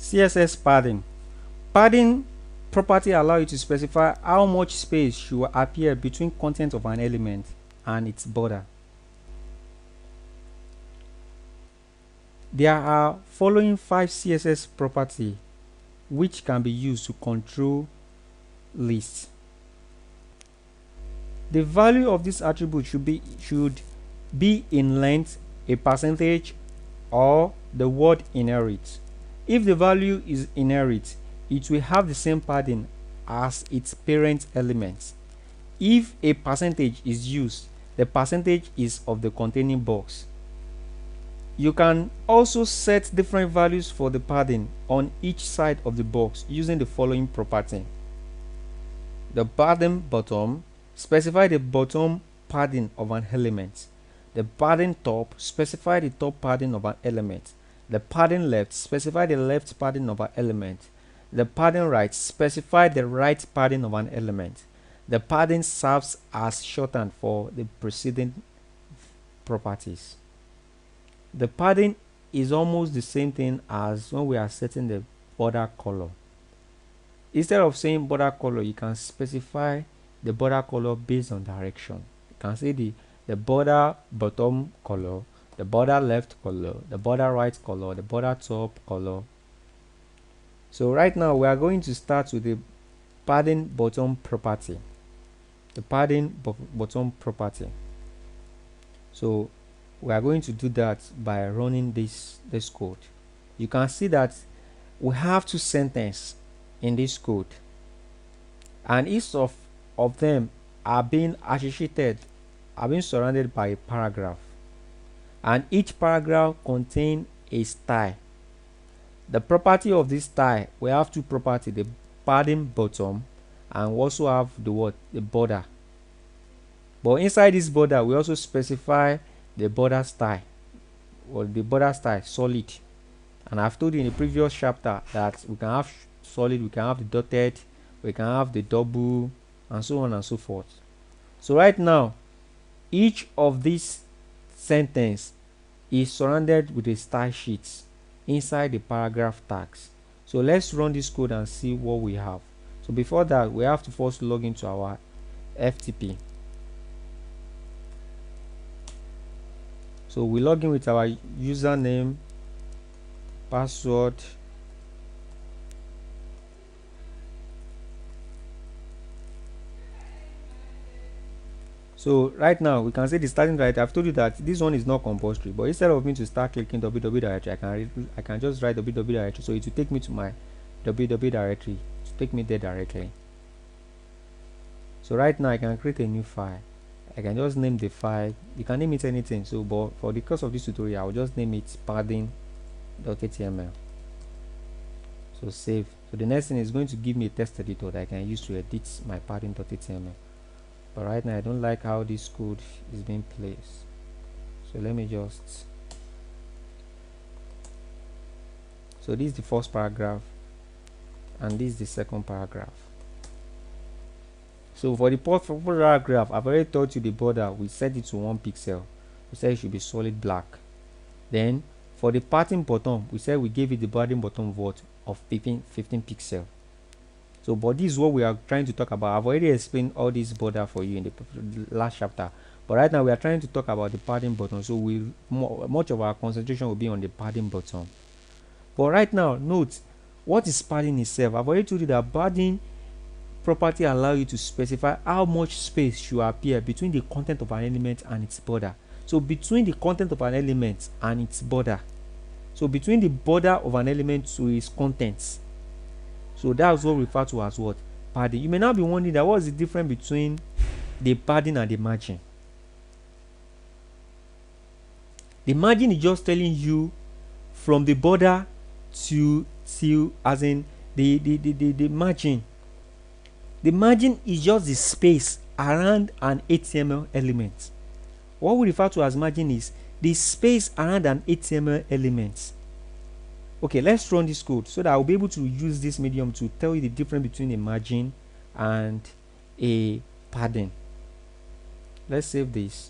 CSS padding. Padding property allow you to specify how much space should appear between content of an element and its border. There are following 5 CSS property which can be used to control lists. The value of this attribute should be in length, a percentage, or the word inherit. If the value is inherit, it will have the same padding as its parent element. If a percentage is used, the percentage is of the containing box. You can also set different values for the padding on each side of the box using the following property. The padding bottom, specify the bottom padding of an element. The padding top, specify the top padding of an element. The padding left, specify the left padding of an element. The padding right, specify the right padding of an element. The padding serves as shorthand for the preceding properties. The padding is almost the same thing as when we are setting the border color. Instead of saying border color, you can specify the border color based on direction. You can say the border bottom color, the border left color, the border right color, the border top color. So right now we are going to start with the padding bottom property. The padding bottom property. So we are going to do that by running this code. You can see that we have 2 sentences in this code, and each of them are being associated, are being surrounded by a paragraph, and each paragraph contains a style. The property of this style, we have 2 properties, the padding bottom, and we also have the border. But inside this border, we also specify the border style, or the border style solid. And I've told you in the previous chapter that we can have solid, we can have the dotted, we can have the double, and so on and so forth. So right now, each of these sentences is surrounded with a style sheet inside the paragraph tags. So let's run this code and see what we have. So before that, we have to first log into our FTP. So we log in with our username, password, so right now we can see the starting directory. I've told you that this one is not compulsory, but instead of me to start clicking www directory, I can just write www directory, so it will take me to my www directory, to take me there directly. So right now I can create a new file. I can just name the file. You can name it anything. So but for the course of this tutorial, I will just name it padding.html. So save. So the next thing is going to give me a text editor that I can use to edit my padding.html. But right now I don't like how this code is being placed. So let me just, so this is the first paragraph and this is the second paragraph. So for the first paragraph, I've already told you the border, we set it to 1 pixel. We said it should be solid black. Then for the padding bottom, we said we gave it the padding bottom width of 15 pixel. So but this is what we are trying to talk about. I've already explained all this border for you in the last chapter, but right now we are trying to talk about the padding bottom. So much of our concentration will be on the padding bottom. But right now, note, what is padding itself? I've already told you that padding property allow you to specify how much space should appear between the content of an element and its border. So between the content of an element and its border, so between the border of an element to its contents. So that's what we refer to as what? Padding. You may now be wondering that what is the difference between the padding and the margin. The margin is just telling you from the border to as in the margin. The margin is just the space around an HTML element. What we refer to as margin is the space around an HTML element. Okay, let's run this code so that I'll be able to use this medium to tell you the difference between a margin and a padding. Let's save this.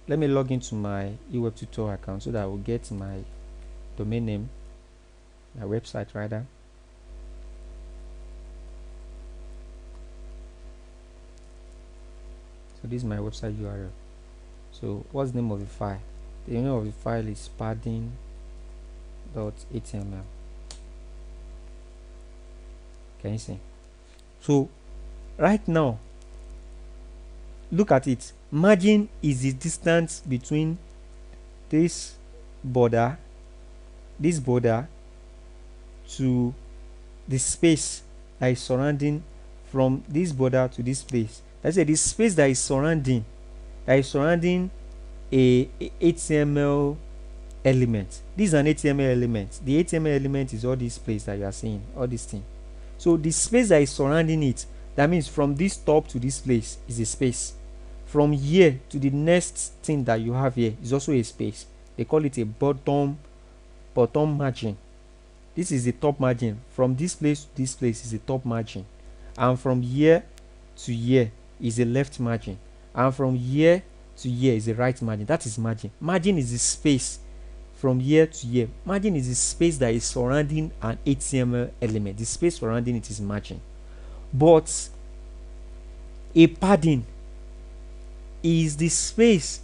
Let me log into my Ewebtutor account so that I will get my domain name. my website rather. So this is my website URL. So what's the name of the file? The name of the file is padding.html. Can you see? So right now, look at it. Margin is the distance between this border to the space that is surrounding from this border to this place. Let's say the space that is surrounding a HTML element. This is an HTML element. The HTML element is all this place that you are seeing, all this thing. So the space that is surrounding it, that means from this top to this place is a space. From here to the next thing that you have here is also a space. They call it a bottom margin. This is the top margin. From this place to this place is the top margin, and from here to here is the left margin, and from here to here is the right margin. That is margin. Margin is the space from here to here. Margin is the space that is surrounding an HTML element. The space surrounding it is margin. But a padding is the space,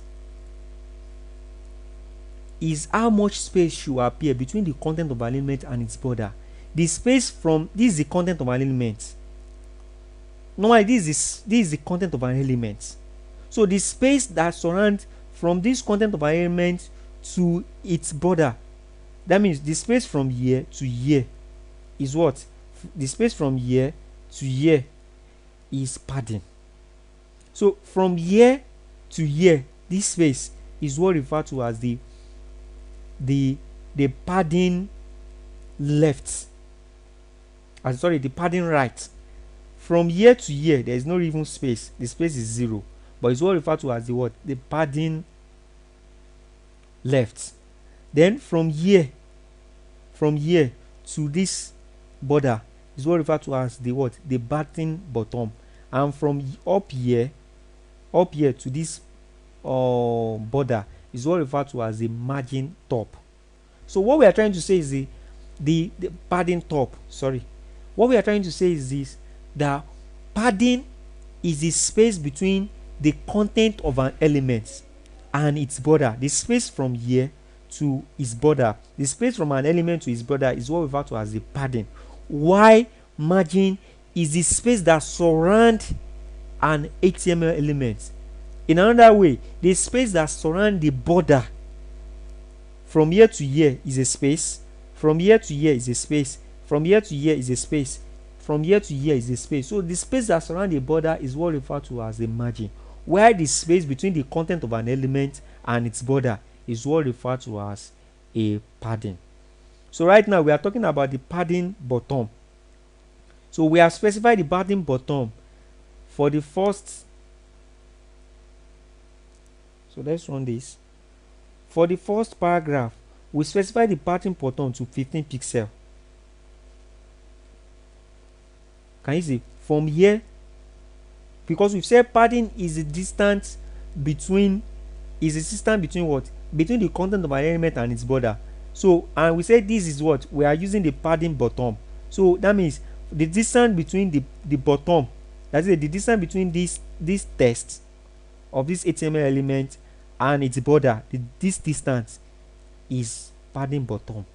is how much space should appear between the content of an element and its border. The space from this is the content of an element. Normally this is the content of an element. So the space that surrounds from this content of an element to its border, that means the space from here to here is what? The space from here to here is padding. So from here to here, this space is what referred to as the padding left. The padding right. From here to here, there is no even space. The space is 0, but it's what referred to as the what? The padding left. Then from here to this border is what referred to as the what? The padding bottom. And from up here to this border is what referred to as the margin top. So what we are trying to say is the padding top. What we are trying to say is this: that padding is the space between the content of an element and its border. The space from here to its border, the space from an element to its border is what we refer to as the padding. Why margin is the space that surrounds an HTML element. In another way, the space that surrounds the border from here to here is a space. From here to here is a space. From here to here is a space. From here to here is a space. So the space that surrounds the border is what referred to as the margin, where the space between the content of an element and its border is what referred to as a padding. So right now we are talking about the padding bottom. So we have specified the padding bottom for the first. So let's run this. For the first paragraph, we specify the padding bottom to 15 pixels. Can you see? From here, because we've said padding is the distance between what? Between the content of an element and its border. So, and we said this is what? We are using the padding bottom. So that means the distance between the bottom, that's it, the distance between this text of this HTML element and its border, this distance is padding bottom.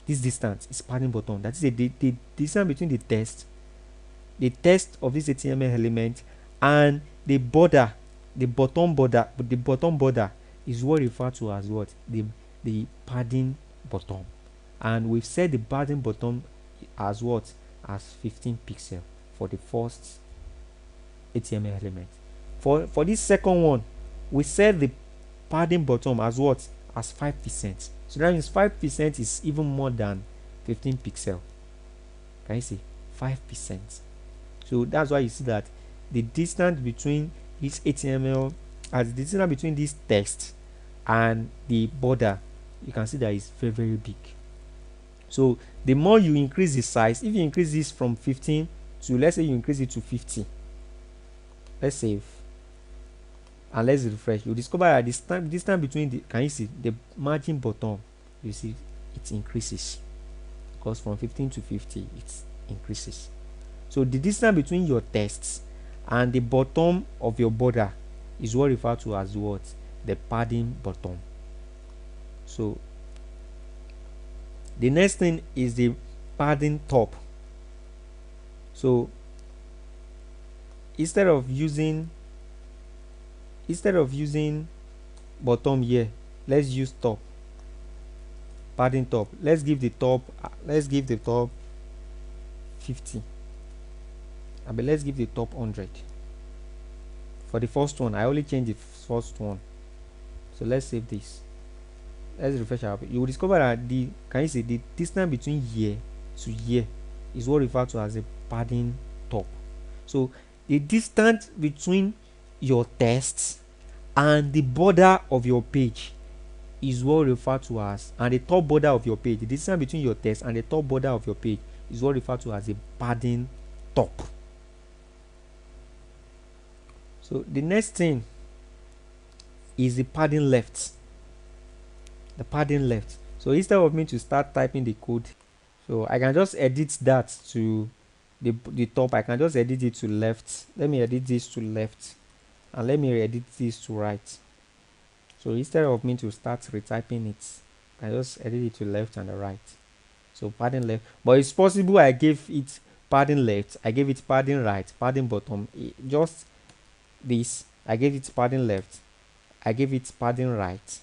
This distance is padding bottom. That is the distance between the text of this HTML element and the border, the bottom border is what referred to as what? The padding bottom. And we've said the padding bottom as what? As 15 pixels for the first HTML element. For this second one, we set the padding bottom as what? As 5%. So that means 5% is even more than 15 pixels. Can you see? 5%. So that's why you see that the distance between this HTML, as the distance between this text and the border, you can see that it's very, very big. So the more you increase the size, if you increase this from 15 to, let's say you increase it to 50, let's save and let's refresh, you discover that the distance between the, can you see the margin bottom, you see it increases. because from 15 to 50 it increases. So the distance between your tests and the bottom of your border is what referred to as what? The padding bottom. So the next thing is the padding top. So instead of using bottom here, let's use top. Padding top. Let's give the top 50. But let's give the top 100. For the first one, I only changed the first one. So let's save this. Let's refresh our page. You will discover that can you see the distance between here to here is what referred to as a padding top. So the distance between your tests and the border of your page is what referred to as, and the top border of your page, the distance between your text and the top border of your page is what referred to as a padding top. So the next thing is the padding left. The padding left. So instead of me to start typing the code, so I can just edit that to the top. I can just edit it to left. Let me edit this to left, and let me edit this to right. So instead of me to start retyping it, I just edit it to left and the right. So padding left, but it's possible I gave it padding left, I gave it padding right, padding bottom. Just this, I gave it padding left, I gave it padding right,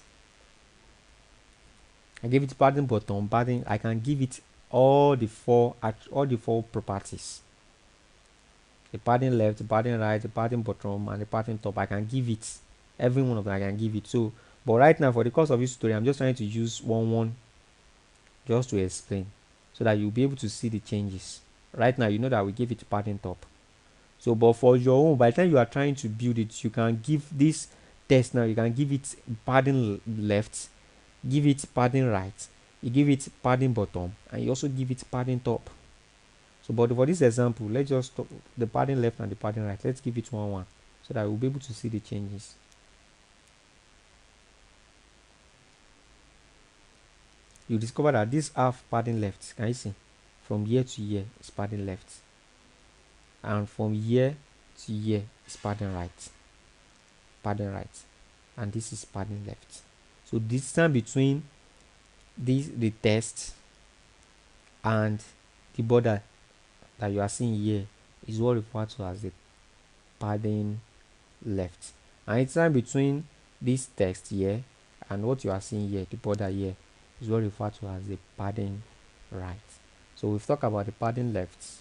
I gave it padding bottom, padding. I can give it all the four properties: the padding left, the padding right, the padding bottom, and the padding top. I can give it every one of them. I can give it. So, but right now for the course of this tutorial, I'm just trying to use one just to explain, so that you'll be able to see the changes. Right now, you know that we give it padding top. So, but for your own, by the time you are trying to build it, you can give this test now. You can give it padding left, give it padding right, you give it padding bottom, and you also give it padding top. So, but for this example, let's just stop the padding left and the padding right. Let's give it 1 1, so that we'll be able to see the changes. You discover that this half padding left, can you see? From here to here is padding left, and from here to here is padding right, and this is padding left. So distance between the test and the border that you are seeing here is what referred to as the padding left, and the distance between this text here and what you are seeing here, the border here, is what referred to as the padding right. So we've talked about the padding left,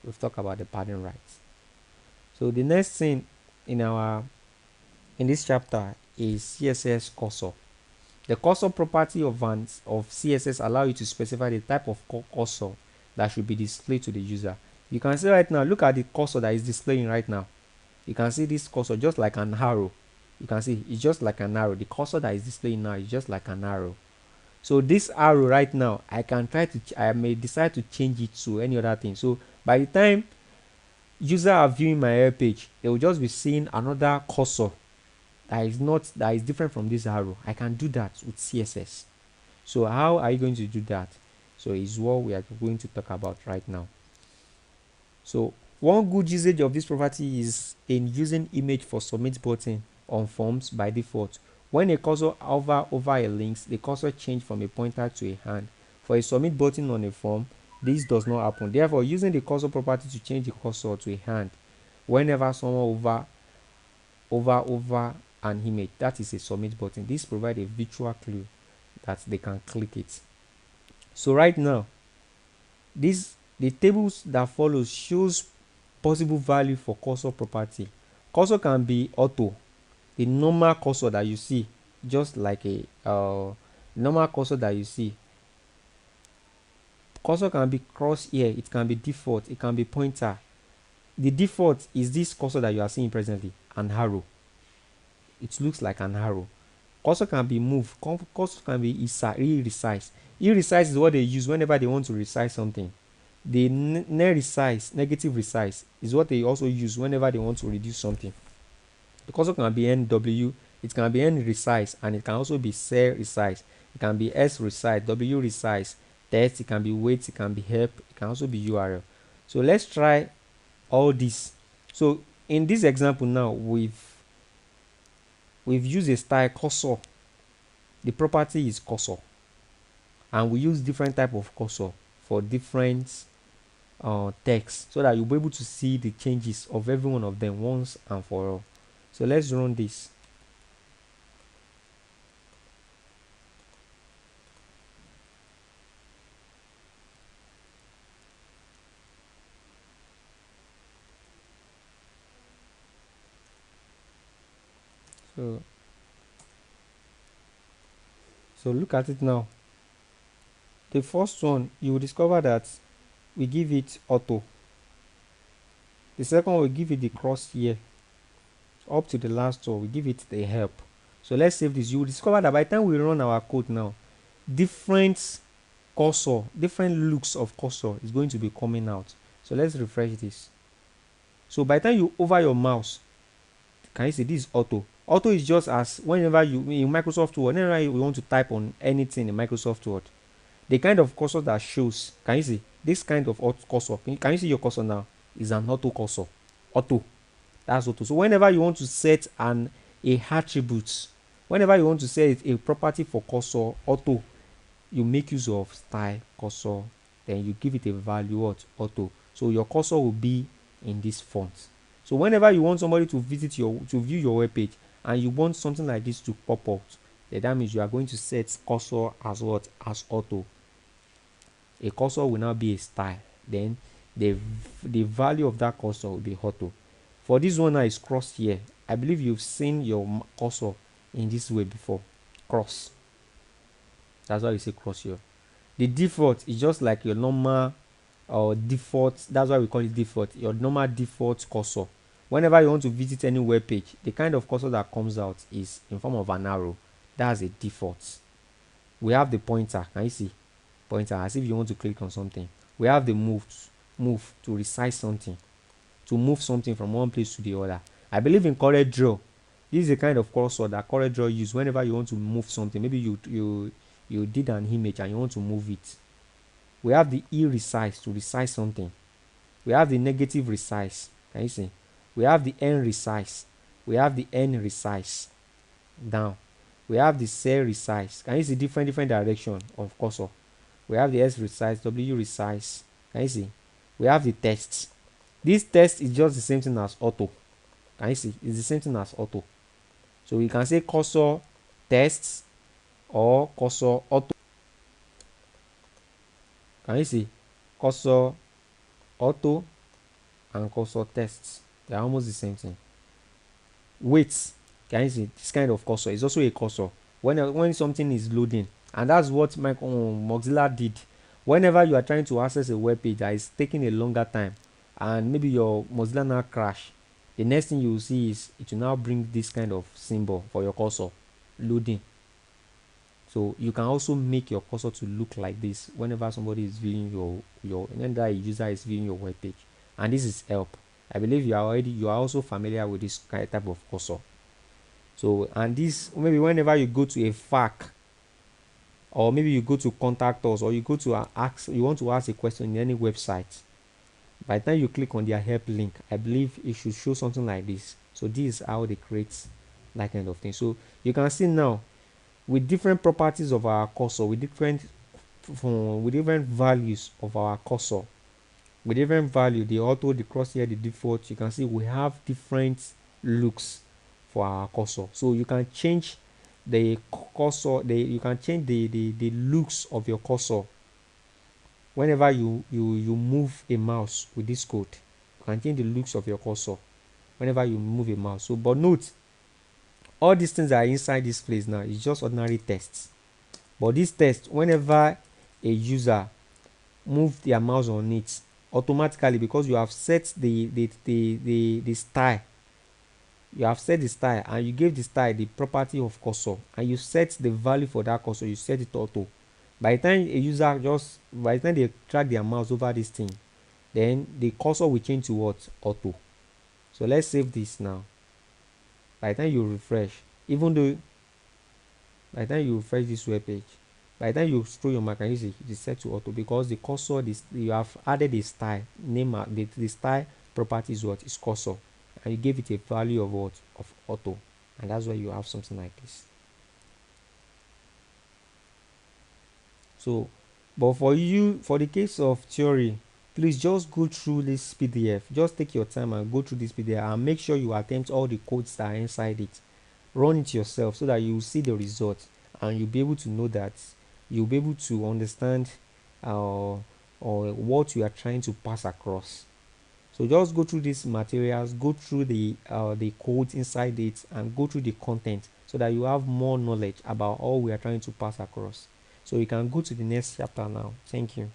we've talked about the padding right. So the next thing in this chapter is CSS cursor. The cursor property of CSS allow you to specify the type of cursor that should be displayed to the user. You can see right now, look at the cursor that is displaying right now. You can see this cursor just like an arrow. You can see it's just like an arrow. The cursor that is displaying now is just like an arrow. So this arrow right now, I may decide to change it to any other thing. So by the time users are viewing my web page, they will just be seeing another cursor that is different from this arrow. I can do that with CSS. So how are you going to do that? So is what we are going to talk about right now. So one good usage of this property is in using image for submit button on forms by default. When a cursor hover over a link, the cursor changes from a pointer to a hand. For a submit button on a form, this does not happen. Therefore, using the cursor property to change the cursor to a hand whenever someone over an image, that is a submit button. This provides a visual clue that they can click it. So right now, the tables that follows shows possible value for cursor property. Cursor can be auto, the normal cursor that you see, just like a normal cursor that you see. Cursor can be crosshair, it can be default, it can be pointer. The default is this cursor that you are seeing presently, an arrow. It looks like an arrow. Cursor can be moved. Cursor can be resized. Resize is what they use whenever they want to resize something. The negative resize is what they also use whenever they want to reduce something. The cursor can be NW, it can be N resize, and it can also be cell resize. It can be S resize, W resize, text, it can be weight, it can be help, it can also be URL. So let's try all this. So in this example now, we've used a style cursor. The property is cursor, and we use different type of cursor for different text, so that you'll be able to see the changes of every one of them once and for all. So let's run this. So look at it now. The first one, you will discover that we give it auto. The second one, we give it the cross here. Up to the last one, we give it the help. So let's save this. You will discover that by the time we run our code now, different cursor, different looks of cursor is going to be coming out. So let's refresh this. So by the time you over your mouse, can you see this is auto? Auto is just as whenever you in Microsoft Word, whenever you want to type on anything in Microsoft Word, the kind of cursor that shows, can you see this kind of cursor? Can you see your cursor now? Is an auto cursor. Auto. That's auto. So whenever you want to set a attribute, whenever you want to set a property for cursor, auto, you make use of style cursor, then you give it a value what auto. So your cursor will be in this font. So whenever you want somebody to view your web page, and you want something like this to pop out, then that means you are going to set cursor as what? As auto. A cursor will now be a style, then the value of that cursor will be auto. For this one now is cross here. I believe you've seen your cursor in this way before. Cross. That's why you say cross here. The default is just like your normal default. That's why we call it default. Your normal default cursor. Whenever you want to visit any web page, the kind of cursor that comes out is in form of an arrow. That's a default. We have the pointer. Can you see? Pointer, as if you want to click on something. We have the move to resize something, to move something from one place to the other. I believe in CorelDRAW. This is a kind of cursor that CorelDRAW use whenever you want to move something. Maybe you did an image and you want to move it. We have the E resize to resize something. We have the negative resize. Can you see? We have the N resize. We have the N resize down. We have the cell resize. Can you see different direction of cursor? We have the S resize, W resize. Can you see? We have the text. This text is just the same thing as auto. Can you see? It's the same thing as auto. So we can say cursor text or cursor auto. Can you see? Cursor auto and cursor text. They are almost the same thing. Weight. Can you see? This kind of cursor is also a cursor. When something is loading, and that's what Mozilla did. Whenever you are trying to access a web page that is taking a longer time, and maybe your Mozilla now crash, the next thing you will see is it will now bring this kind of symbol for your cursor loading. So you can also make your cursor to look like this whenever somebody is viewing whenever a user is viewing your web page. And this is help. I believe you are also familiar with this type of cursor. So, and this, maybe whenever you go to a FAQ, or maybe you go to contact us, or you go to you want to ask a question in any website, by the time you click on their help link, I believe it should show something like this. So this is how they create that kind of thing. So you can see now, with different properties of our cursor, with different values of our cursor, with different value, the auto, the crosshair, the default, you can see we have different looks for our cursor. So you can change the cursor, you can change the looks of your cursor whenever you move a mouse with this code. You can change the looks of your cursor whenever you move a mouse. So, but note, all these things that are inside this place now is just ordinary tests. But this test, whenever a user move their mouse on it, automatically, because you have set the style, you have set the style, and you gave the style the property of cursor, and you set the value for that cursor, you set it auto. By the time they drag their mouse over this thing, then the cursor will change to what? Auto. So let's save this now. By the time you refresh, by the time you refresh this web page, By the time you scroll your mark and use it, it is set to auto because the cursor this you have added a style name the style property is what is cursor, and you gave it a value of what of auto, and that's why you have something like this. So, but for you, for the case of theory, please just go through this PDF. Just take your time and go through this PDF and make sure you attempt all the codes that are inside it. Run it yourself so that you will see the results and you'll be able to know that you'll be able to understand or what you are trying to pass across. So just go through these materials, go through the codes inside it, and go through the content so that you have more knowledge about all we are trying to pass across. So you can go to the next chapter now. Thank you.